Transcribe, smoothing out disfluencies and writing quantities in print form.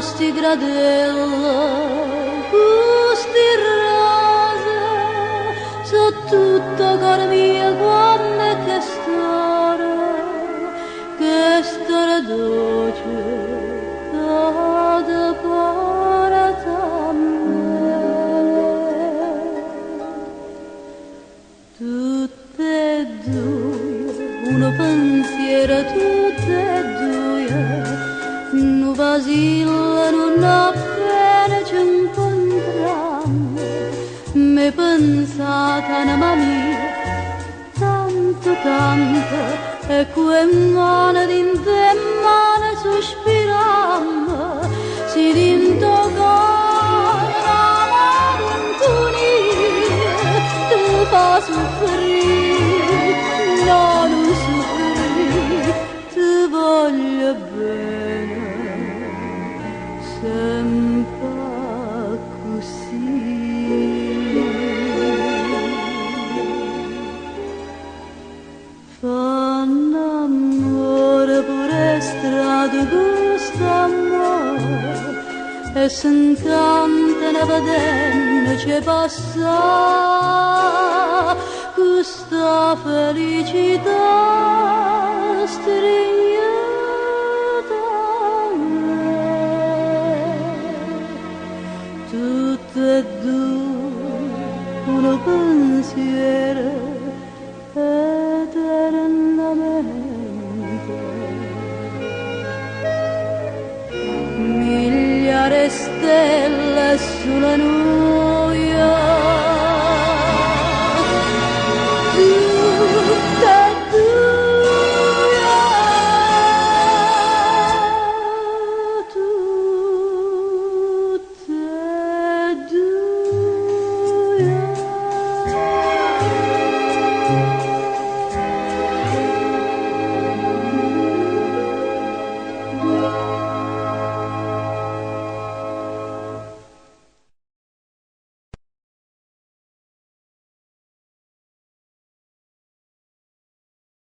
sti gradella, questi rose, so tutto cor mio quando è che storia dolce, da porta a me. Tutte e due, uno pensiero, tutte e due, non vacilla, non appena ci incontriamo, mi pensate anima mia, tanto, tanto, e quel mano in te mano sospirando, si rintoccare la malinconia, ti fa soffrire, no, non soffrire, ti voglio bene, sempre così. Fanno amore pure strade quest'amore e s'intantano vedendo c'è passa questa felicità strignata a me. Tutte e due uno pensiero eternamente, migliaia stelle sulla nuvola